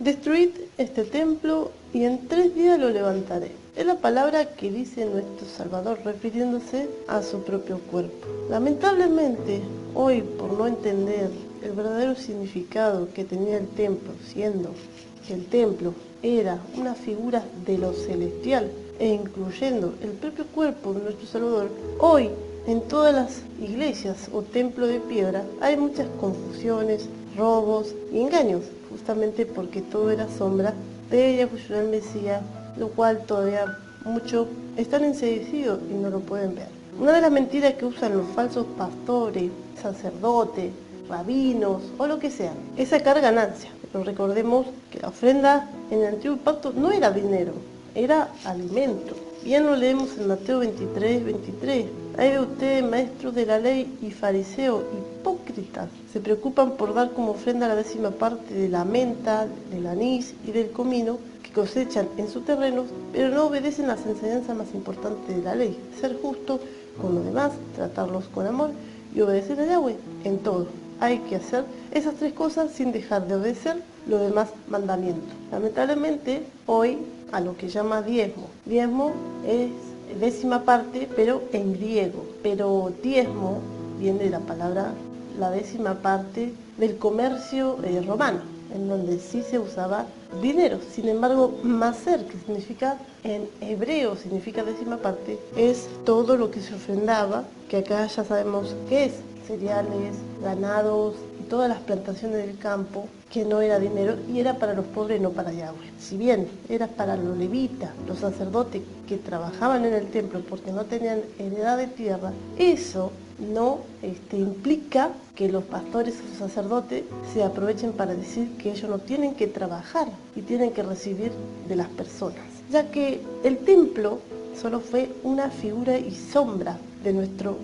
Destruid este templo y en 3 días lo levantaré. Es la palabra que dice nuestro Salvador refiriéndose a su propio cuerpo. Lamentablemente, hoy por no entender el verdadero significado que tenía el templo, siendo que el templo era una figura de lo celestial e incluyendo el propio cuerpo de nuestro Salvador, hoy en todas las iglesias o templos de piedra hay muchas confusiones, robos y engaños, justamente porque todo era sombra de Yahushua el Mesías, lo cual todavía muchos están enseguecidos y no lo pueden ver. Una de las mentiras que usan los falsos pastores, sacerdotes, rabinos o lo que sea es sacar ganancia. Pero recordemos que la ofrenda en el antiguo pacto no era dinero, era alimento. Bien lo leemos en Mateo 23:23. Hay de ustedes, maestros de la ley y fariseos, hipócritas, se preocupan por dar como ofrenda la 10ª parte de la menta, del anís y del comino que cosechan en sus terrenos, pero no obedecen las enseñanzas más importantes de la ley: ser justo con los demás, tratarlos con amor y obedecer a Yahweh en todo. Hay que hacer esas 3 cosas sin dejar de obedecer los demás mandamientos. Lamentablemente, hoy a lo que llama diezmo. Diezmo es 10ª parte, pero en griego. Pero diezmo viene de la palabra, la 10ª parte del comercio romano, en donde sí se usaba dinero. Sin embargo, maser, que significa en hebreo, significa 10ª parte, es todo lo que se ofrendaba, que acá ya sabemos qué es: cereales, ganados y todas las plantaciones del campo, que no era dinero y era para los pobres, no para Yahweh. Si bien era para los levitas, los sacerdotes que trabajaban en el templo porque no tenían heredad de tierra, eso no implica que los pastores o sacerdotes se aprovechen para decir que ellos no tienen que trabajar y tienen que recibir de las personas, ya que el templo solo fue una figura y sombra de nuestro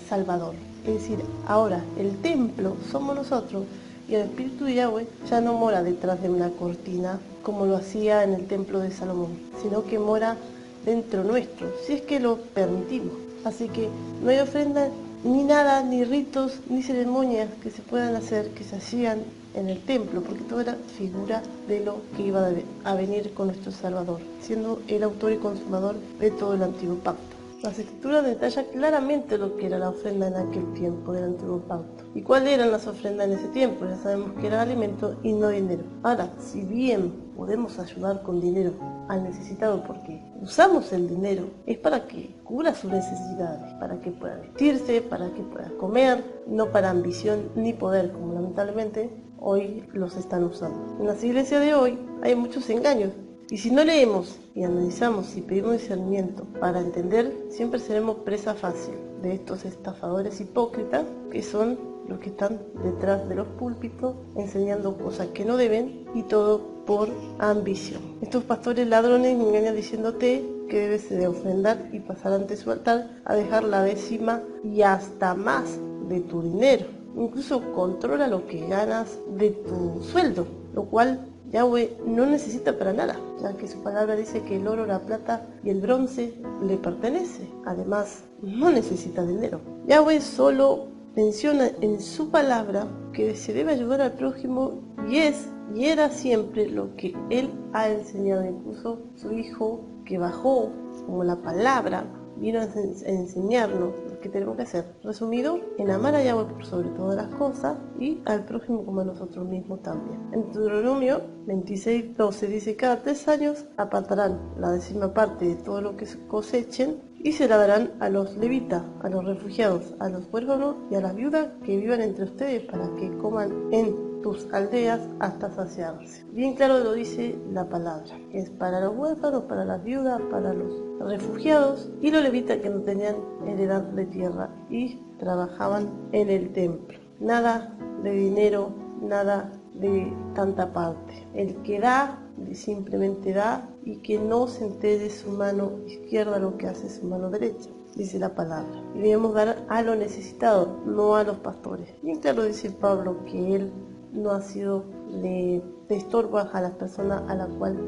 Salvador. Es decir, ahora el templo somos nosotros y el Espíritu de Yahweh ya no mora detrás de una cortina como lo hacía en el templo de Salomón, sino que mora dentro nuestro, si es que lo permitimos. Así que no hay ofrenda ni nada, ni ritos, ni ceremonias que se puedan hacer, que se hacían en el templo, porque todo era figura de lo que iba a venir con nuestro Salvador, siendo el autor y consumador de todo el antiguo pacto. Las escrituras detallan claramente lo que era la ofrenda en aquel tiempo del antiguo pacto. ¿Y cuáles eran las ofrendas en ese tiempo? Ya sabemos que era alimento y no dinero. Ahora, si bien podemos ayudar con dinero al necesitado porque usamos el dinero, es para que cubra sus necesidades, para que pueda vestirse, para que pueda comer, no para ambición ni poder, como lamentablemente hoy los están usando. En las iglesias de hoy hay muchos engaños. Y si no leemos y analizamos y pedimos discernimiento para entender, siempre seremos presa fácil de estos estafadores hipócritas que son los que están detrás de los púlpitos enseñando cosas que no deben, y todo por ambición. Estos pastores ladrones engañan diciéndote que debes de ofrendar y pasar ante su altar a dejar la 10ª y hasta más de tu dinero. Incluso controla lo que ganas de tu sueldo, lo cual Yahweh no necesita para nada, ya que su palabra dice que el oro, la plata y el bronce le pertenece. Además, no necesita dinero. Yahweh solo menciona en su palabra que se debe ayudar al prójimo y era siempre lo que él ha enseñado. Incluso su hijo, que bajó como la palabra, vino a enseñarnos lo que tenemos que hacer. Resumido, en amar a Yahweh por sobre todas las cosas y al prójimo como a nosotros mismos también. En Deuteronomio 26:12 dice: cada 3 años apartarán la 10ª parte de todo lo que cosechen y se la darán a los levitas, a los refugiados, a los huérfanos y a las viudas que vivan entre ustedes, para que coman en tus aldeas hasta saciarse. Bien claro lo dice la palabra. Es para los huérfanos, para las viudas, para los refugiados y los levitas que no tenían heredad de tierra y trabajaban en el templo. Nada de dinero, nada de tanta parte. El que da, simplemente da, y que no se entere su mano izquierda lo que hace su mano derecha, dice la palabra. Y debemos dar a los necesitados, no a los pastores. Bien claro dice Pablo que él no ha sido de estorbo a las personas a la cual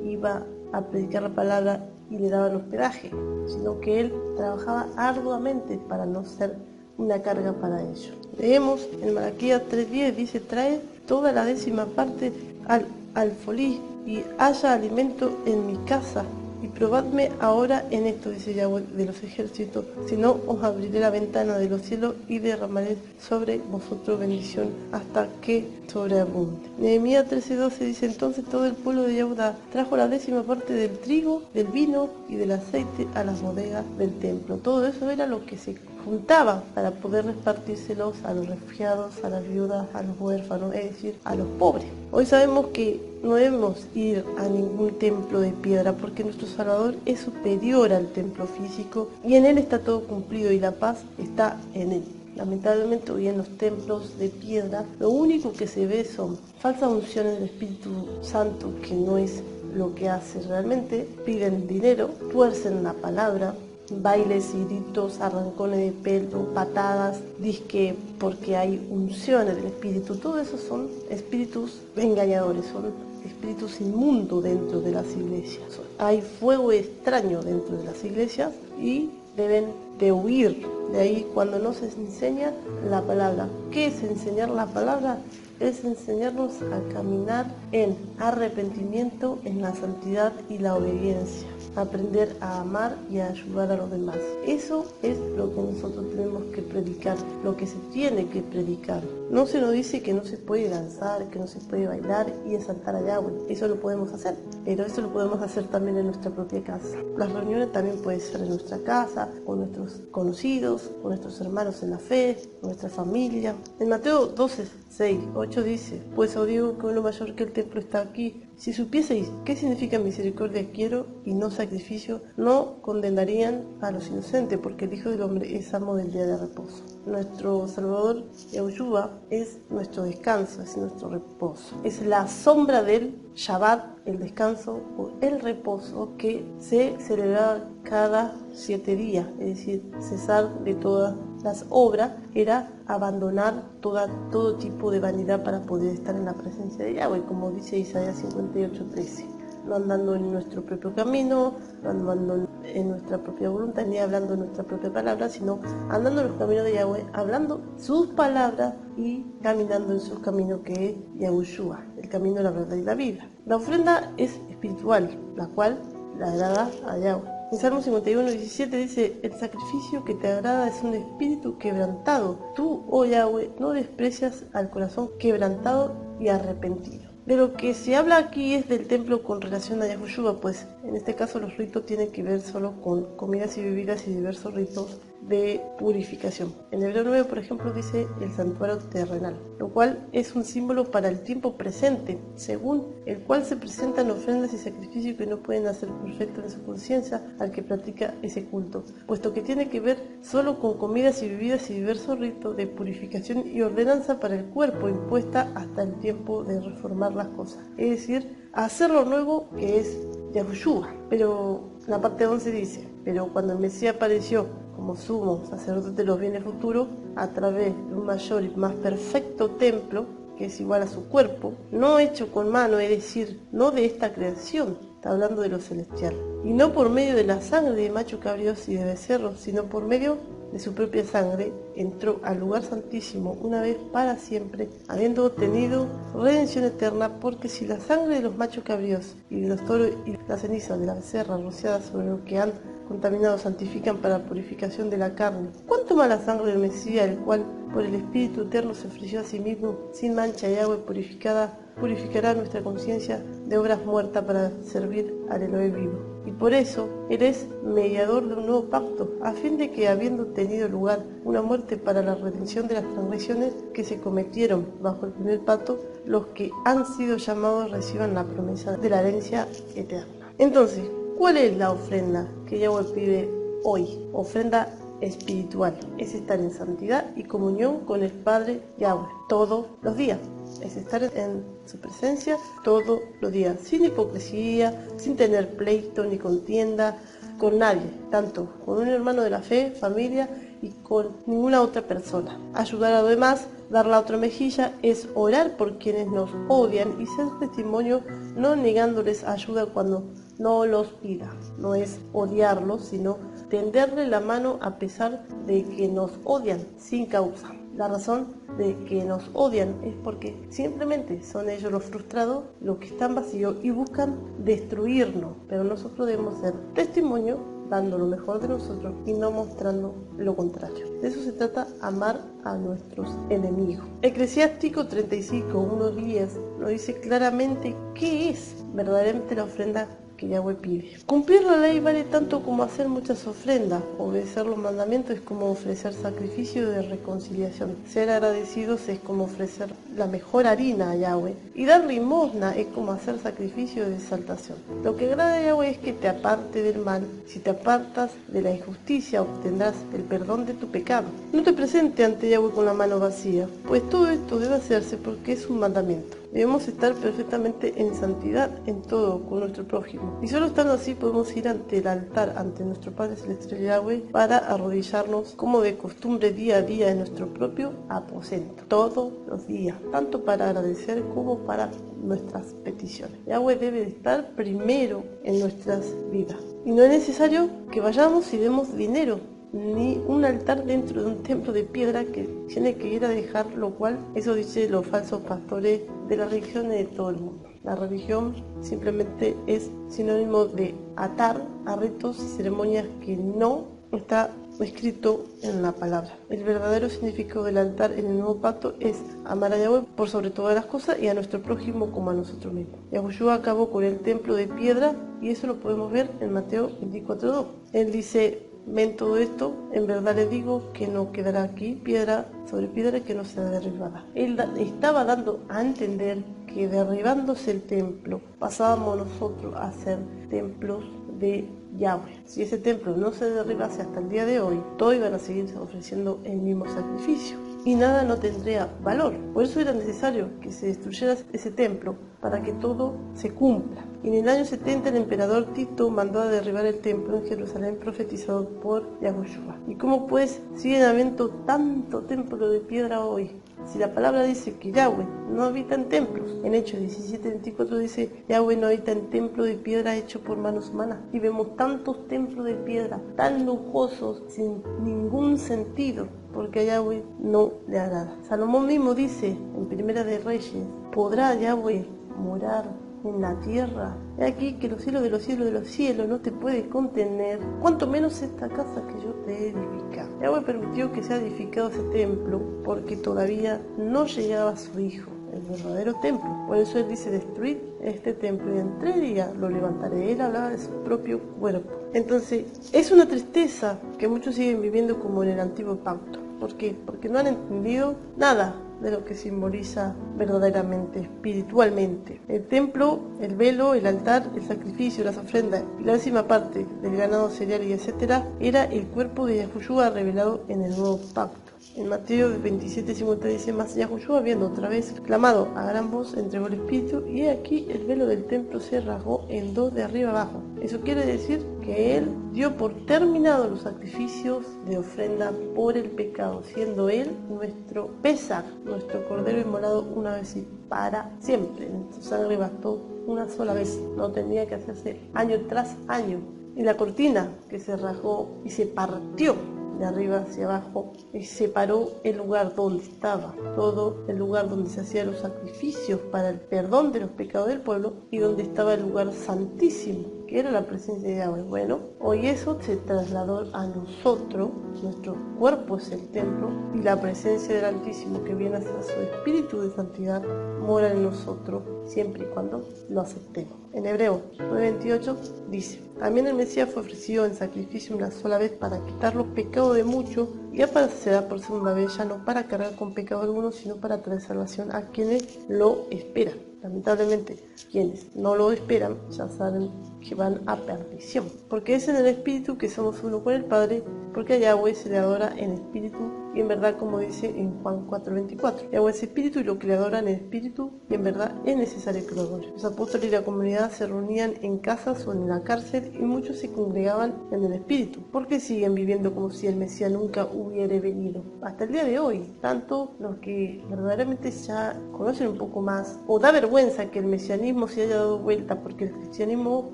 iba a predicar la palabra y le daban hospedaje, sino que él trabajaba arduamente para no ser una carga para ellos. Leemos en Malaquías 3:10, dice: trae toda la 10ª parte al alfolí y haya alimento en mi casa. Y probadme ahora en esto, dice Yahweh de los ejércitos, si no os abriré la ventana de los cielos y derramaré sobre vosotros bendición hasta que sobreabunde. Nehemías 13:12 dice, entonces todo el pueblo de Yehudá trajo la 10ª parte del trigo, del vino y del aceite a las bodegas del templo. Todo eso era lo que se juntaba para poder repartírselos a los refugiados, a las viudas, a los huérfanos, es decir, a los pobres. Hoy sabemos que no debemos ir a ningún templo de piedra porque nuestro Salvador es superior al templo físico y en Él está todo cumplido y la paz está en Él. Lamentablemente hoy en los templos de piedra lo único que se ve son falsas unciones del Espíritu Santo, que no es lo que hace realmente. Piden dinero, tuercen la palabra, bailes y gritos, arrancones de pelo, patadas, disque porque hay unciones del Espíritu. Todo eso son espíritus engañadores, son espíritus inmundos dentro de las iglesias. Hay fuego extraño dentro de las iglesias y deben de huir de ahí cuando no se enseña la palabra. ¿Qué es enseñar la palabra? Es enseñarnos a caminar en arrepentimiento, en la santidad y la obediencia. Aprender a amar y a ayudar a los demás. Eso es lo que nosotros tenemos que predicar, lo que se tiene que predicar. No se nos dice que no se puede danzar, que no se puede bailar y exaltar a Yahweh. Eso lo podemos hacer, pero eso lo podemos hacer también en nuestra propia casa. Las reuniones también pueden ser en nuestra casa, con nuestros conocidos, con nuestros hermanos en la fe, con nuestra familia. En Mateo 12:6-8 dice, pues os digo que uno mayor que el templo está aquí. Si supieseis qué significa misericordia quiero y no sacrificio, no condenarían a los inocentes, porque el Hijo del Hombre es amo del día de reposo. Nuestro Salvador, Yahushua, es nuestro descanso, es nuestro reposo. Es la sombra del Shabbat, el descanso o el reposo que se celebra cada 7 días, es decir, cesar de todas las obras era abandonar todo tipo de vanidad para poder estar en la presencia de Yahweh, como dice Isaías 58:13. No andando en nuestro propio camino, no andando en nuestra propia voluntad, ni hablando nuestra propia palabra, sino andando en los caminos de Yahweh, hablando sus palabras y caminando en sus caminos, que es Yahushua, el camino, la verdad y la vida. La ofrenda es espiritual, la cual le agrada a Yahweh. En Salmo 51:17 dice, el sacrificio que te agrada es un espíritu quebrantado. Tú, oh Yahweh, no desprecias al corazón quebrantado y arrepentido. De lo que se habla aquí es del templo con relación a Yahushua, pues en este caso los ritos tienen que ver solo con comidas y bebidas y diversos ritos de purificación. En Hebreo 9, por ejemplo, dice el santuario terrenal, lo cual es un símbolo para el tiempo presente, según el cual se presentan ofrendas y sacrificios que no pueden hacer perfecto en su conciencia al que practica ese culto, puesto que tiene que ver solo con comidas y bebidas y diversos ritos de purificación y ordenanza para el cuerpo impuesta hasta el tiempo de reformar las cosas, es decir, hacer lo nuevo que es Yahushua. Pero la parte 11 dice, pero cuando el Mesías apareció como sumo sacerdote de los bienes futuros, a través de un mayor y más perfecto templo, que es igual a su cuerpo, no hecho con mano, es decir, no de esta creación, está hablando de lo celestial, y no por medio de la sangre de macho cabríos y de becerros, sino por medio de su propia sangre, entró al lugar santísimo una vez para siempre, habiendo obtenido redención eterna, porque si la sangre de los machos cabríos y de los toros y la ceniza de la becerra rociadas sobre lo que han contaminado santifican para la purificación de la carne, ¿cuánto más la sangre del Mesías, el cual por el Espíritu Eterno se ofreció a sí mismo sin mancha y agua purificará nuestra conciencia de obras muertas para servir al Elohim vivo? Y por eso Él es mediador de un nuevo pacto, a fin de que, habiendo tenido lugar una muerte para la redención de las transgresiones que se cometieron bajo el primer pacto, los que han sido llamados reciban la promesa de la herencia eterna. Entonces, ¿cuál es la ofrenda que Yahweh pide hoy? Ofrenda espiritual. Es estar en santidad y comunión con el Padre Yahweh todos los días. Es estar en su presencia todos los días, sin hipocresía, sin tener pleito ni contienda con nadie, tanto con un hermano de la fe, familia y con ninguna otra persona. Ayudar a los demás, dar la otra mejilla, es orar por quienes nos odian y ser testimonio, no negándoles ayuda cuando no los pida. No es odiarlos, sino tenderle la mano a pesar de que nos odian sin causa. La razón de que nos odian es porque simplemente son ellos los frustrados, los que están vacíos y buscan destruirnos, pero nosotros debemos ser testimonio dando lo mejor de nosotros y no mostrando lo contrario. De eso se trata, amar a nuestros enemigos. Eclesiástico 35:1-10 nos dice claramente qué es verdaderamente la ofrenda que Yahweh pide. Cumplir la ley vale tanto como hacer muchas ofrendas. Obedecer los mandamientos es como ofrecer sacrificio de reconciliación. Ser agradecidos es como ofrecer la mejor harina a Yahweh. Y dar limosna es como hacer sacrificio de exaltación. Lo que agrada a Yahweh es que te aparte del mal. Si te apartas de la injusticia, obtendrás el perdón de tu pecado. No te presentes ante Yahweh con la mano vacía, pues todo esto debe hacerse porque es un mandamiento. Debemos estar perfectamente en santidad en todo con nuestro prójimo. Y solo estando así podemos ir ante el altar, ante nuestro Padre Celestial Yahweh, para arrodillarnos como de costumbre día a día en nuestro propio aposento, todos los días, tanto para agradecer como para nuestras peticiones. Yahweh debe de estar primero en nuestras vidas. Y no es necesario que vayamos y demos dinero, ni un altar dentro de un templo de piedra que tiene que ir a dejar, lo cual eso dice los falsos pastores de la religión y de todo el mundo. La religión simplemente es sinónimo de atar a ritos y ceremonias que no está escrito en la palabra. El verdadero significado del altar en el nuevo pacto es amar a Yahweh por sobre todas las cosas y a nuestro prójimo como a nosotros mismos. Yahushua acabó con el templo de piedra y eso lo podemos ver en Mateo 24:2. Él dice: ven todo esto, en verdad les digo que no quedará aquí piedra sobre piedra que no sea derribada. Él estaba dando a entender que derribándose el templo, pasábamos nosotros a ser templos de Yahweh. Si ese templo no se derribase hasta el día de hoy, todos iban a seguir ofreciendo el mismo sacrificio y nada no tendría valor. Por eso era necesario que se destruyera ese templo para que todo se cumpla. Y en el año 70 el emperador Tito mandó a derribar el templo en Jerusalén profetizado por Yahushua. ¿Y cómo pues siguen habiendo tanto templo de piedra hoy? Si la palabra dice que Yahweh no habita en templos, en Hechos 17:24 dice: Yahweh no habita en templo de piedra hecho por manos humanas. Y vemos tantos templos de piedra tan lujosos sin ningún sentido, porque a Yahweh no le agrada. Salomón mismo dice en Primera de Reyes: ¿podrá Yahweh morar en la tierra? He aquí que los cielos de los cielos de los cielos no te puede contener, cuanto menos esta casa que yo te he edificado. Yahweh permitió que sea edificado ese templo porque todavía no llegaba su hijo, el verdadero templo. Por eso él dice: destruid este templo y en 3 días lo levantaré. Él hablaba de su propio cuerpo. Entonces es una tristeza que muchos siguen viviendo como en el antiguo pacto. ¿Por qué? Porque no han entendido nada de lo que simboliza verdaderamente, espiritualmente. El templo, el velo, el altar, el sacrificio, las ofrendas y la 10ª parte del ganado cereal y etcétera, era el cuerpo de Yahushua revelado en el nuevo pacto. En Mateo 27:50 dice: mas Yahushua, viendo otra vez clamado a gran voz, entregó el espíritu, y he aquí el velo del templo se rasgó en 2 de arriba abajo. Eso quiere decir que él dio por terminado los sacrificios de ofrenda por el pecado, siendo él nuestro Pesaj, nuestro cordero inmolado una vez y para siempre. Su sangre bastó una sola vez, no tenía que hacerse año tras año. Y la cortina que se rasgó y se partió de arriba hacia abajo y separó el lugar donde estaba todo el lugar donde se hacían los sacrificios para el perdón de los pecados del pueblo y donde estaba el lugar santísimo, que era la presencia de Yahweh. Bueno, hoy eso se trasladó a nosotros, nuestro cuerpo es el templo y la presencia del Altísimo, que viene a ser su espíritu de santidad, mora en nosotros siempre y cuando lo aceptemos. En Hebreo 9:28 dice: también el Mesías fue ofrecido en sacrificio una sola vez para quitar los pecados de muchos, y aparecerá por segunda vez, ya no para cargar con pecado alguno, sino para traer salvación a quienes lo esperan. Lamentablemente, quienes no lo esperan ya saben que van a perdición, porque es en el Espíritu que somos uno con el Padre, porque a Yahweh se le adora en espíritu y en verdad, como dice en Juan 4:24. Yahweh es espíritu y lo que le adoran en espíritu y en verdad es necesario que lo adoren. Los apóstoles y la comunidad se reunían en casas o en la cárcel y muchos se congregaban en el espíritu, porque siguen viviendo como si el Mesías nunca hubiera venido. Hasta el día de hoy, tanto los que verdaderamente ya conocen un poco más, o da vergüenza que el mesianismo se haya dado vuelta, porque el cristianismo,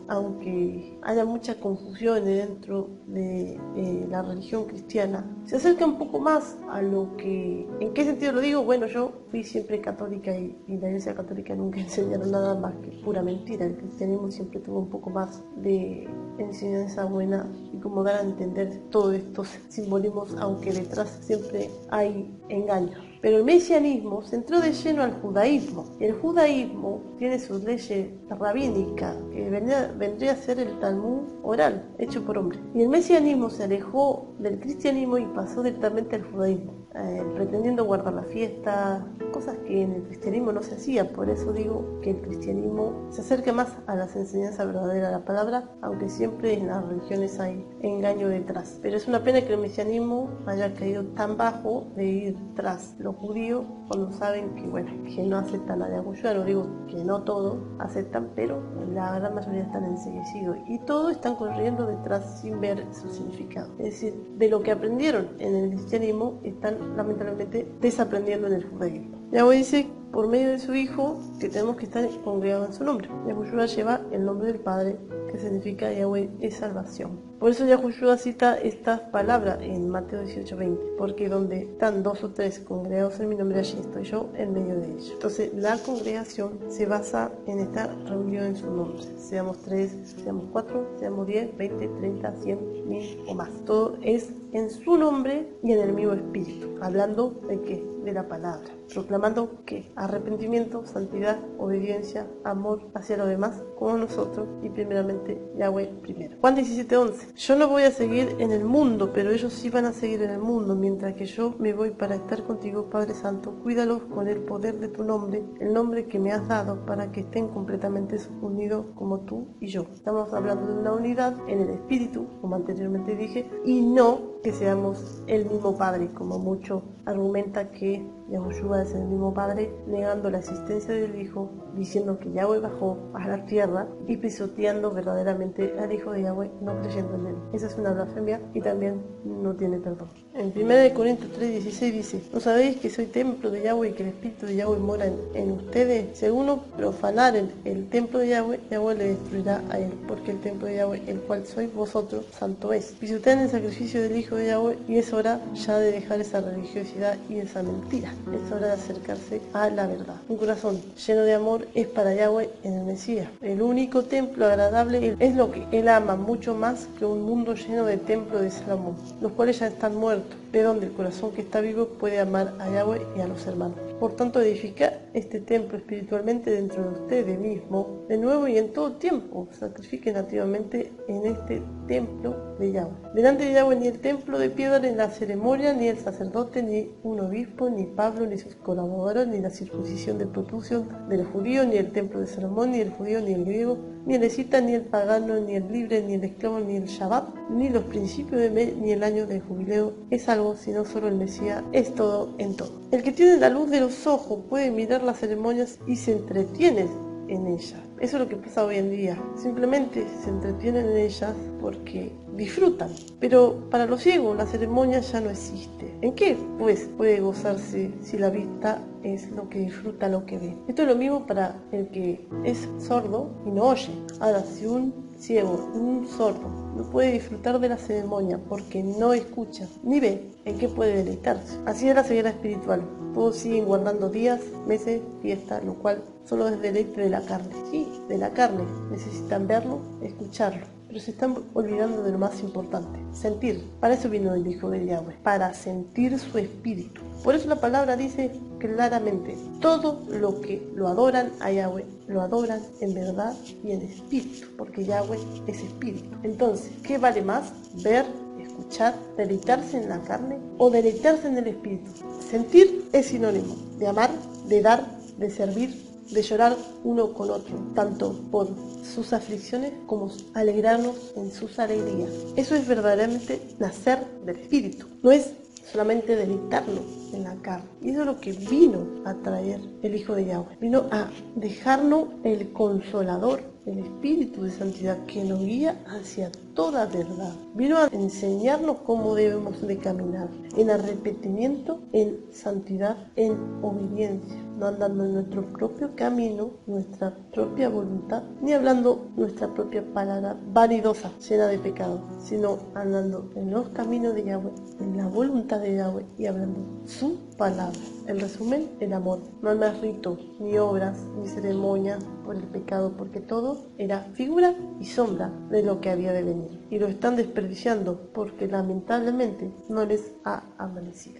aunque haya mucha confusión dentro de la religión cristiana se acerca un poco más a lo que... ¿En qué sentido lo digo? Bueno, yo fui siempre católica y la Iglesia Católica nunca enseñaron nada más que pura mentira. El cristianismo siempre tuvo un poco más de enseñanza buena y como dar a entender todos estos simbolismos, aunque detrás siempre hay engaños. Pero el mesianismo se entró de lleno al judaísmo. El judaísmo tiene sus leyes rabínicas, que vendría a ser el Talmud oral, hecho por hombres. Y el mesianismo se alejó del cristianismo y pasó directamente al judaísmo, pretendiendo guardar la fiesta, cosas que en el cristianismo no se hacían. Por eso digo que el cristianismo se acerca más a las enseñanzas verdaderas de la palabra, aunque siempre en las religiones hay engaño detrás. Pero es una pena que el mesianismo haya caído tan bajo de ir tras los judíos cuando saben que, bueno, que no aceptan a Yahushua. No digo que no todos aceptan, pero la gran mayoría están enseguecidos y todos están corriendo detrás sin ver su significado. Es decir, de lo que aprendieron en el cristianismo están lamentablemente desaprendiendo en el judaísmo. Yahweh dice por medio de su Hijo que tenemos que estar congregados en su nombre. Yahushua lleva el nombre del Padre, que significa Yahweh es salvación. Por eso Yahushua cita estas palabras en Mateo 18:20, porque donde están 2 o 3 congregados en mi nombre, allí estoy yo en medio de ellos. Entonces la congregación se basa en estar reunidos en su nombre. Seamos 3, seamos 4, seamos 10, 20, 30, 100, 1000 o más. Todo es en su nombre y en el mismo espíritu. Hablando de qué? De la palabra. Proclamando que arrepentimiento, santidad, obediencia, amor hacia los demás, como nosotros, y primeramente Yahweh primero. Juan 17:11. Yo no voy a seguir en el mundo, pero ellos sí van a seguir en el mundo, mientras que yo me voy para estar contigo, Padre Santo. Cuídalos con el poder de tu nombre, el nombre que me has dado, para que estén completamente unidos como tú y yo. Estamos hablando de una unidad en el espíritu, como anteriormente dije, y no que seamos el mismo Padre, como mucho argumenta que Yahushua es el mismo Padre, negando la existencia del Hijo, diciendo que Yahweh bajó a la tierra y pisoteando verdaderamente al Hijo de Yahweh, no creyendo en él. Esa es una blasfemia y también no tiene perdón. En 1 Corintios 3:16 dice: ¿no sabéis que soy templo de Yahweh y que el Espíritu de Yahweh mora en ustedes? Si alguno profanar el templo de Yahweh, Yahweh le destruirá a él, porque el templo de Yahweh, el cual sois vosotros, santo es. Pisotean el sacrificio del Hijo de Yahweh y es hora ya de dejar esa religiosidad y esa mentira. Es hora de acercarse a la verdad. Un corazón lleno de amor es para Yahweh en el Mesías. El único templo agradable es lo que él ama mucho más que un mundo lleno de templos de Salomón, los cuales ya están muertos, de donde el corazón que está vivo puede amar a Yahweh y a los hermanos. Por tanto, edifica este templo espiritualmente dentro de ustedes mismos, de nuevo y en todo tiempo. Sacrifiquen activamente en este templo de Yahweh. Delante de Yahweh ni el templo de piedra, ni la ceremonia, ni el sacerdote, ni un obispo, ni Pablo, ni sus colaboradores, ni la circuncisión de prepucio del judío, ni el templo de Salomón, ni el judío, ni el griego, ni el escita, ni el pagano, ni el libre, ni el esclavo, ni el Shabbat, ni los principios de mes, ni el año de jubileo es algo, sino solo el Mesías es todo en todo. El que tiene la luz de los ojos puede mirar las ceremonias y se entretiene en ellas. Eso es lo que pasa hoy en día. Simplemente se entretienen en ellas porque disfrutan. Pero para los ciegos la ceremonia ya no existe. ¿En qué, pues, puede gozarse si la vista es lo que disfruta, lo que ve? Esto es lo mismo para el que es sordo y no oye. Ahora, si un ciego, un sordo, no puede disfrutar de la ceremonia porque no escucha ni ve, ¿en qué puede deleitarse? Así es la ceguera espiritual. Todos siguen guardando días, meses, fiestas, lo cual solo es deleite de la carne. Sí, de la carne. Necesitan verlo, escucharlo. Pero se están olvidando de lo más importante, sentir. Para eso vino el Hijo de Yahweh, para sentir su espíritu. Por eso la palabra dice claramente: todo lo que lo adoran a Yahweh, lo adoran en verdad y en espíritu, porque Yahweh es espíritu. Entonces, ¿qué vale más? Ver, escuchar, deleitarse en la carne o deleitarse en el espíritu. Sentir es sinónimo de amar, de dar, de servir, de llorar uno con otro, tanto por sus aflicciones como alegrarnos en sus alegrías. Eso es verdaderamente nacer del espíritu, no es solamente deleitarnos en la carne. Y eso es lo que vino a traer el Hijo de Yahweh. Vino a dejarnos el Consolador, el Espíritu de Santidad que nos guía hacia toda verdad. Vino a enseñarnos cómo debemos de caminar, en arrepentimiento, en santidad, en obediencia. no andando en nuestro propio camino, nuestra propia voluntad, ni hablando nuestra propia palabra vanidosa, llena de pecado, sino andando en los caminos de Yahweh, en la voluntad de Yahweh y hablando su palabra. En resumen, el amor. No hay más ritos, ni obras, ni ceremonias por el pecado, porque todo era figura y sombra de lo que había de venir. Y lo están desperdiciando porque lamentablemente no les ha amanecido.